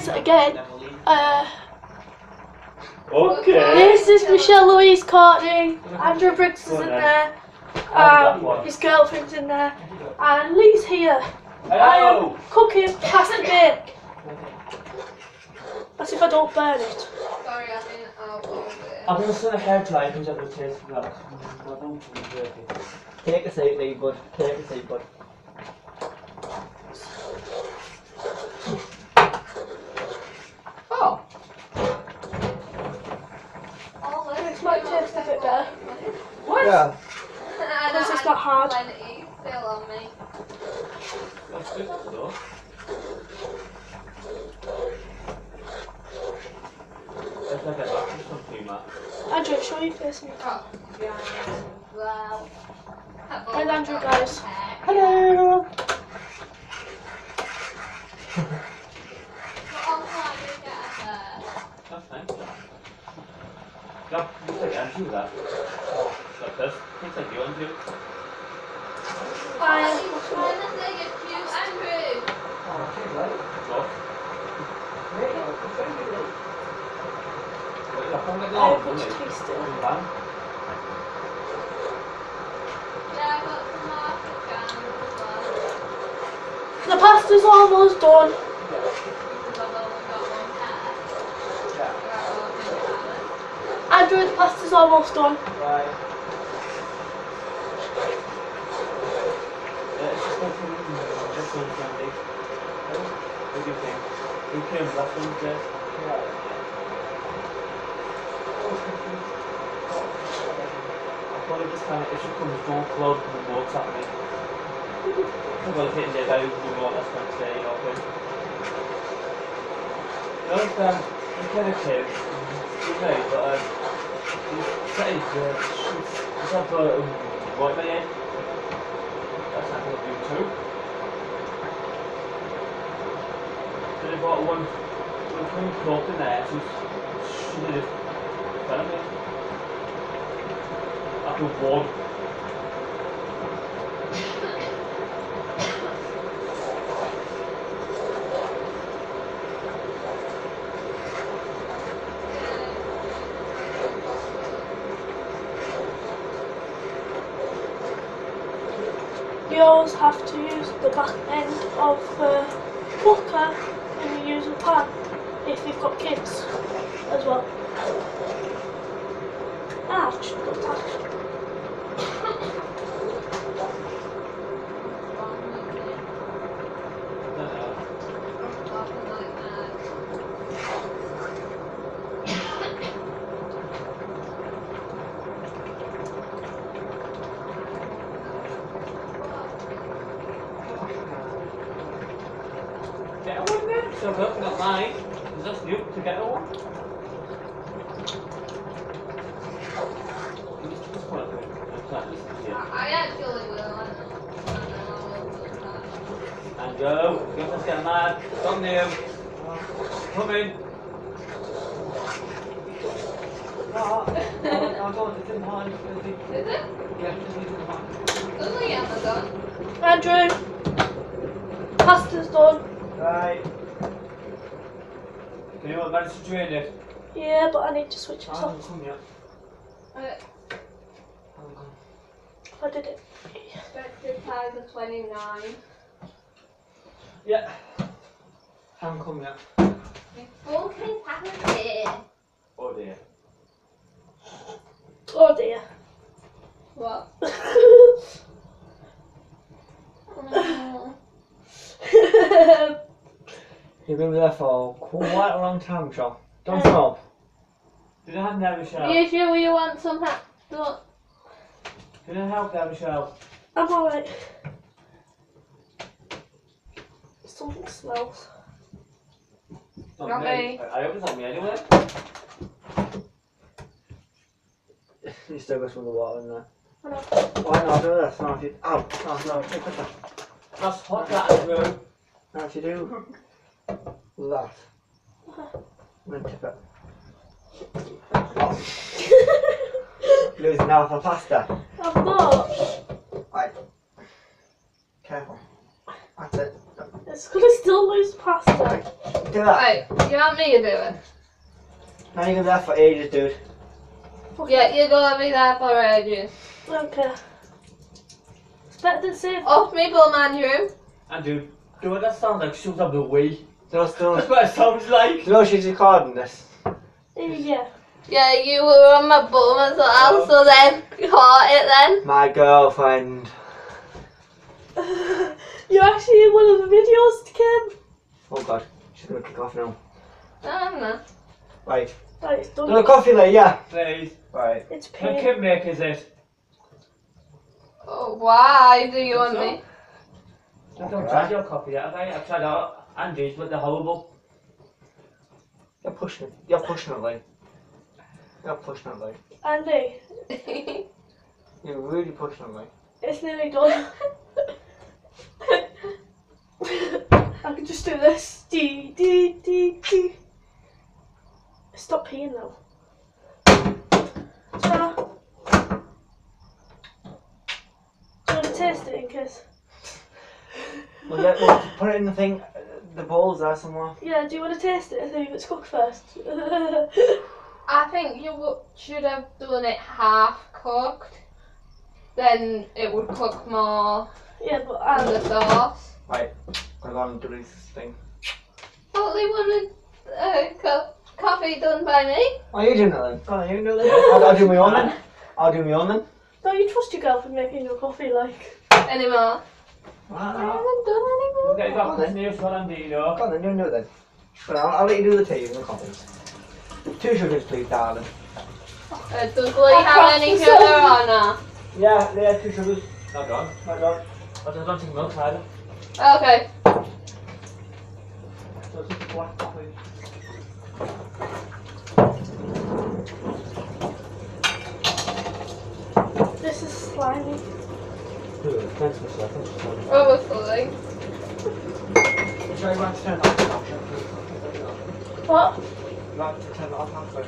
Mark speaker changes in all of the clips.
Speaker 1: guys again.
Speaker 2: Okay.
Speaker 1: This is Michelle Louise Courtney. Andrew Briggs is in there. His girlfriend's in there. And Lee's here. I am cooking pasta bake. As if I don't burn it.
Speaker 3: Sorry, I think I'll go with it.
Speaker 2: I'm going to send a hair dry because I will taste that. Take a seat, Lee, bud. Take a seat, bud. Oh.
Speaker 1: This might taste a bit better.
Speaker 2: What? Yeah.
Speaker 1: Because it's not hard.
Speaker 3: Plenty still on me.
Speaker 2: That's good, though. Let's look at that. There's some creamer.
Speaker 1: Andrew, show your face.
Speaker 3: Oh, yeah. Wow.
Speaker 1: And Andrew, guys.
Speaker 2: Hello. That's nice. No, looks like Andrew that. Like this. Looks like you, Andrew.
Speaker 1: I will taste it. The pasta's almost done. Andrew, the pasta's almost done.
Speaker 2: Right. It's just like this one's handy. What do you think? You came last one, Jess? I probably just kind of, if she comes more close and the walks at me. I'm going to hit the about the more, that's what I'm saying, okay? No, I'm kind of kid. Okay, but he's pretty good. He's had white my head. That's not going to do too. So they bought one clean cloth in there, so she did it. Tell me. After one.
Speaker 1: You always have to use the back end of the cooker when you use a pan if you've got kids as well. Ouch, got touched.
Speaker 2: Get one then? So look, not mine. Is this you to get one?
Speaker 3: I actually will.
Speaker 2: And go. Give us get mad. Come new. Come in. No, go. It's in mine.
Speaker 3: Is it?
Speaker 2: Yeah, just leave it in mine.
Speaker 3: Doesn't he have a gun?
Speaker 1: Andrew, pasta's done.
Speaker 2: Right. Can you manage to drain it?
Speaker 1: Yeah, but I need to switch it
Speaker 2: I
Speaker 1: off.
Speaker 2: haven't come yet.
Speaker 1: I did it.
Speaker 3: Expected time of 29.
Speaker 2: Yeah. Haven't come yet.
Speaker 3: Fucking happened.
Speaker 2: Oh dear.
Speaker 1: Oh dear.
Speaker 3: What?
Speaker 4: You've been there for quite a long time, Michelle. Don't stop.
Speaker 2: Did I have there, Michelle?
Speaker 3: You sure you want some don't.
Speaker 2: Did I help there, Michelle?
Speaker 1: I'm alright. Something smells.
Speaker 3: Not me.
Speaker 2: I hope it's not me anyway.
Speaker 4: You still got some of the water in there.
Speaker 1: I know.
Speaker 4: Why not do this? No, if you. Oh, no, take that.
Speaker 2: That's hot, that is bro.
Speaker 4: Now, if you do that, then tip it. Oh. Losing now for pasta.
Speaker 1: I've got.
Speaker 4: Right. Careful. That's it.
Speaker 1: It's gonna still lose pasta.
Speaker 4: Do that.
Speaker 3: Right, you want me to do it?
Speaker 4: Now you're gonna be there for ages, dude.
Speaker 3: Yeah, you're gonna be there for ages.
Speaker 1: Okay. It's better than safe.
Speaker 3: Off me, Bull Andrew.
Speaker 2: And dude, do what that sounds like shoots up the Wii.
Speaker 4: Just
Speaker 2: That's what it sounds like.
Speaker 4: you know she's recording this.
Speaker 1: Yeah.
Speaker 3: Yeah, you were on my bum as well, so then caught it then.
Speaker 4: My girlfriend.
Speaker 1: You're actually in one of the videos, Kim.
Speaker 4: Oh god, she's gonna kick off now.
Speaker 3: No, I'm not.
Speaker 4: Right.
Speaker 1: Right, it's done.
Speaker 4: Do a coffee later, yeah.
Speaker 2: Please.
Speaker 4: Right.
Speaker 1: It's
Speaker 2: When
Speaker 1: pink.
Speaker 2: Kim makes it.
Speaker 3: Oh, why do you want me?
Speaker 2: I don't tried your coffee yet, have I? I've tried out Andy's, but they're horrible.
Speaker 4: You're pushing it. You're pushing it, like. You're pushing it, like.
Speaker 1: Andy,
Speaker 4: You're really pushing it, like.
Speaker 1: it's nearly done. I can just do this. D. Stop peeing now. Ta. Do you want to taste it in case?
Speaker 4: Well, yeah, well, put it in the thing. The bowl's there somewhere.
Speaker 1: Yeah, do you want to taste it? I think it's cooked first.
Speaker 3: I think you should have done it half cooked. Then it would cook more
Speaker 1: yeah, but
Speaker 3: in the sauce.
Speaker 4: Right. Gonna go and do this thing.
Speaker 3: Totally wanted coffee done by me.
Speaker 4: Oh, you doing it then? Go on, you can do it. I'll do my own then. I'll do my own then.
Speaker 1: don't you trust your girlfriend making your coffee like?
Speaker 3: Anymore. I
Speaker 4: Right,
Speaker 3: haven't done any
Speaker 2: Okay,
Speaker 3: more.
Speaker 2: got this news for Andy, you know.
Speaker 4: go on then, you can do it then. But I'll let you do the tea and the coffees. 2 sugars, please, darling.
Speaker 3: Does Lee have any sugar or not?
Speaker 4: Yeah, 2 sugars.
Speaker 2: Not gone.
Speaker 4: Not done.
Speaker 2: I don't think milk either.
Speaker 3: Okay.
Speaker 2: So it's just black coffee.
Speaker 1: This is slimy.
Speaker 4: Thanks for that.
Speaker 3: Obviously.
Speaker 4: Should I go to turn it off now?
Speaker 1: What?
Speaker 4: You want to turn it off now? So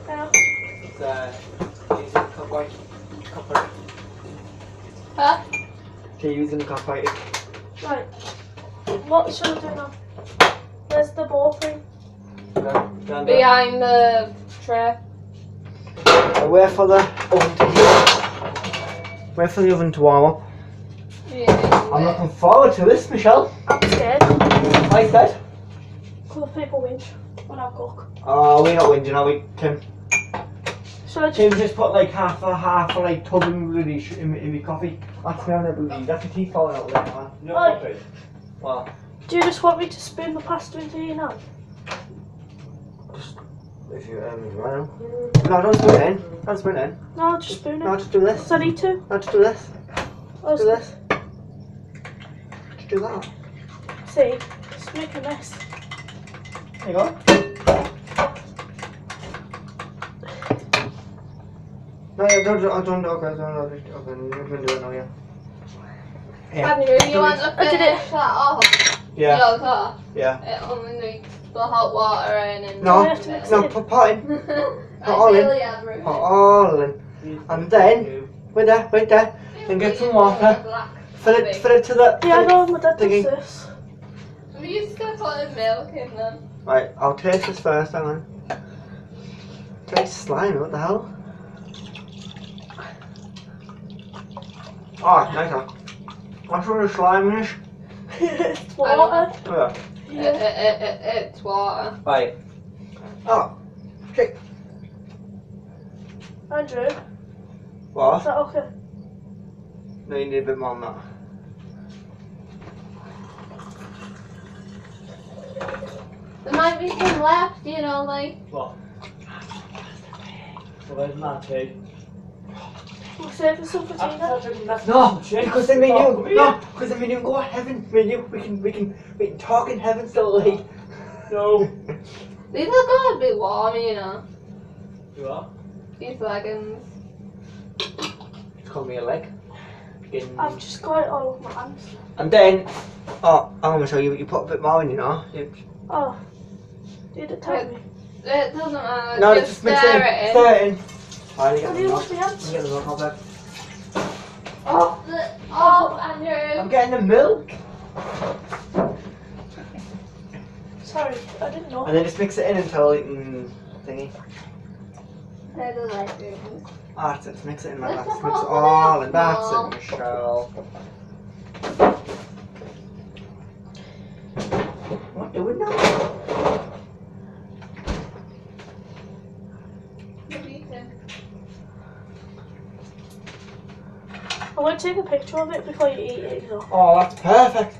Speaker 1: Yeah.
Speaker 4: it's using cup white. Copper.
Speaker 3: Huh?
Speaker 4: Okay, using the cup white.
Speaker 1: Right. What should I do now? Where's the ball thing?
Speaker 3: Behind the tray.
Speaker 4: Wait for the oven to heat. Wait for the oven to warm up.
Speaker 3: Yeah.
Speaker 4: I'm looking forward to this, Michelle.
Speaker 1: I'm scared.
Speaker 4: Why is that?
Speaker 1: Because people whinge when I cook.
Speaker 4: Oh, we're not whinging, are we, Tim?
Speaker 1: Should I just...
Speaker 4: Tim just put like half a like tub in my coffee. That's me on the booty. That's your teeth falling out there, man.
Speaker 2: No
Speaker 1: Oi.
Speaker 2: coffee.
Speaker 4: Well,
Speaker 1: Do you just want me to spoon the pasta into you now?
Speaker 4: just if you right now. No, don't spoon it in. Don't spoon it in.
Speaker 1: No, I'll just spoon it.
Speaker 4: No, just do this.
Speaker 1: Does I need to?
Speaker 4: No, just do this.
Speaker 1: Oh,
Speaker 4: Do this. Just do that.
Speaker 1: See, just make a mess.
Speaker 4: There you go. No, yeah, don't, okay, I'm gonna do it now, yeah.
Speaker 3: Andrew, you want to
Speaker 1: I did
Speaker 3: finish
Speaker 1: it.
Speaker 3: that off?
Speaker 4: Yeah,
Speaker 3: Your top?
Speaker 4: yeah.
Speaker 3: It only needs the hot water in and
Speaker 4: No,
Speaker 1: I have to mix
Speaker 4: no,
Speaker 1: it.
Speaker 4: put pot in. all in.
Speaker 3: Ideally, everything.
Speaker 4: Put all in. And then, wait there, and get some water. Fill it to the...
Speaker 1: Yeah, I know, my dad does
Speaker 4: Thingy.
Speaker 1: this.
Speaker 3: We used to put milk in them.
Speaker 4: Right, I'll taste this first, hang on. Tastes slimy, what the hell? Oh, nice one. What's with the sliminess?
Speaker 1: It's water.
Speaker 4: Oh,
Speaker 1: Yeah.
Speaker 3: It's water.
Speaker 4: yeah. Right. Oh, shit.
Speaker 1: Andrew, is
Speaker 4: What?
Speaker 1: that okay?
Speaker 4: No, you need a bit more than that.
Speaker 3: There might be some left, you know, like.
Speaker 2: What? So where's my tea?
Speaker 1: We'll save for some for Tina.
Speaker 4: No, because then me and you, because then me and you go to heaven. Me and you, we can talk in heaven still, like.
Speaker 2: No.
Speaker 3: These are gonna be warm, you know.
Speaker 2: You are?
Speaker 3: These leggings.
Speaker 4: It's called me a leg.
Speaker 1: I've just got it all over my hands.
Speaker 4: And then, oh, I'm gonna show you. You put a bit more in, you know.
Speaker 1: Oh, you didn't tell me.
Speaker 3: It doesn't matter.
Speaker 4: No,
Speaker 3: just
Speaker 4: just mix
Speaker 3: stir
Speaker 4: it in.
Speaker 3: it in.
Speaker 4: Stir it in. Right, you
Speaker 1: How
Speaker 4: get
Speaker 1: do
Speaker 4: the
Speaker 1: you
Speaker 4: milk.
Speaker 1: wash my hands?
Speaker 4: You get the milk out there.
Speaker 3: Oh, Andrew.
Speaker 4: I'm getting the milk.
Speaker 1: Sorry, I didn't know.
Speaker 4: And then just mix it in until you can thingy.
Speaker 3: They're the legumes.
Speaker 4: Ah, that's it. Just mix it in like that.
Speaker 3: Let's
Speaker 4: Just mix it
Speaker 3: put
Speaker 4: all
Speaker 3: it
Speaker 4: in. That's
Speaker 3: small.
Speaker 4: it, Michelle. What do we know?
Speaker 3: What do you think?
Speaker 1: I want to take a picture of it before you eat it, though.
Speaker 4: Oh, that's perfect.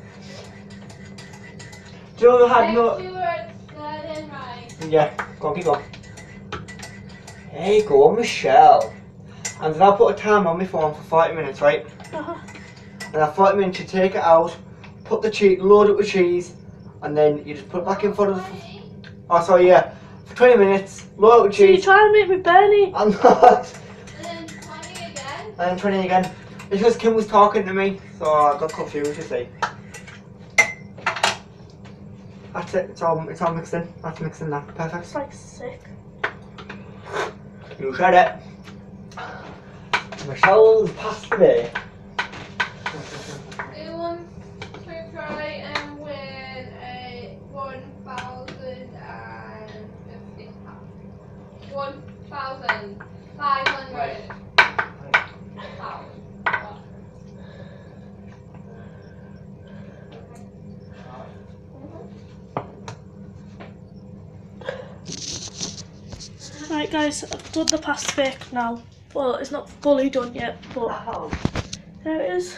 Speaker 4: Do you know I had no...
Speaker 3: Make sure it's good and right.
Speaker 4: Yeah, go on, keep going. There you go, Michelle. And then I'll put a timer on my phone for 40 minutes, right?
Speaker 1: Uh-huh.
Speaker 4: And after 40 minutes you take it out, put the cheese, load it with cheese, and then you just put it back in front of the... Oh, sorry, yeah. For 20 minutes, load it with
Speaker 1: So you're
Speaker 4: cheese.
Speaker 1: trying to make me Bernie?
Speaker 4: I'm not.
Speaker 3: And then 20 again.
Speaker 4: And then 20 again. It's because Kim was talking to me, so I got confused, you see. That's it, it's all mixed in. That's mixed in now. Perfect.
Speaker 1: It's like sick.
Speaker 4: You said it. Michelle's pasta day.
Speaker 3: Who wants to try and win a 1,050 1,500 pounds?
Speaker 1: Right guys, I've done the pasta bake now. Well, it's not fully done yet, but
Speaker 4: Oh.
Speaker 1: there it is.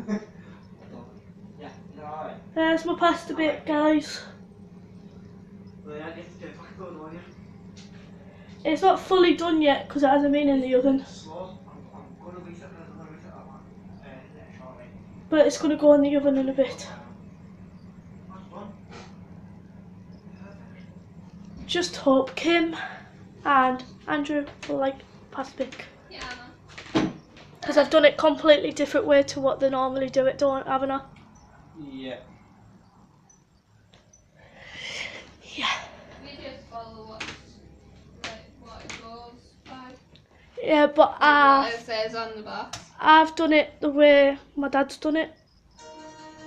Speaker 4: Yeah, alright.
Speaker 1: There's my pasta bake, guys.
Speaker 4: Well, yeah, it's fucking good, won't you?
Speaker 1: It's not fully done yet because it hasn't been in the oven,
Speaker 4: Slow. I'm gonna reset that one. Shortly.
Speaker 1: but it's going to go in the oven in a bit.
Speaker 4: That's fun.
Speaker 1: Just hope Kim and Andrew will like pasta bake.
Speaker 3: Yeah.
Speaker 1: Because I've done it completely different way to what they normally do it, haven't I?
Speaker 4: Yeah.
Speaker 1: Yeah.
Speaker 3: We just follow what it goes by.
Speaker 1: Yeah, but
Speaker 3: What it says on the box.
Speaker 1: I've done it the way my dad's done it.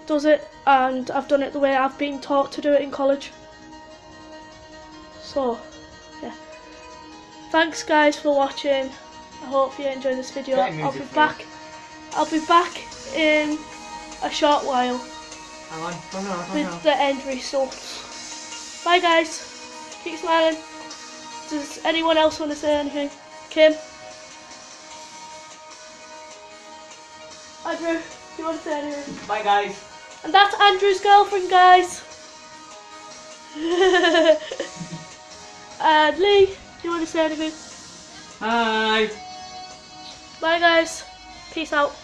Speaker 1: Does it, and I've done it the way I've been taught to do it in college. So, yeah. Thanks guys for watching. I hope you enjoyed this video.
Speaker 4: Get music for you.
Speaker 1: I'll be back in a short while
Speaker 4: Hang on, come on.
Speaker 1: with the end results. Bye guys. Keep smiling. Does anyone else want to say anything? Kim? Andrew, do you want to say anything?
Speaker 4: Bye, guys.
Speaker 1: And that's Andrew's girlfriend, guys. And Lee, do you want to say anything?
Speaker 4: Hi.
Speaker 1: Bye guys. Peace out.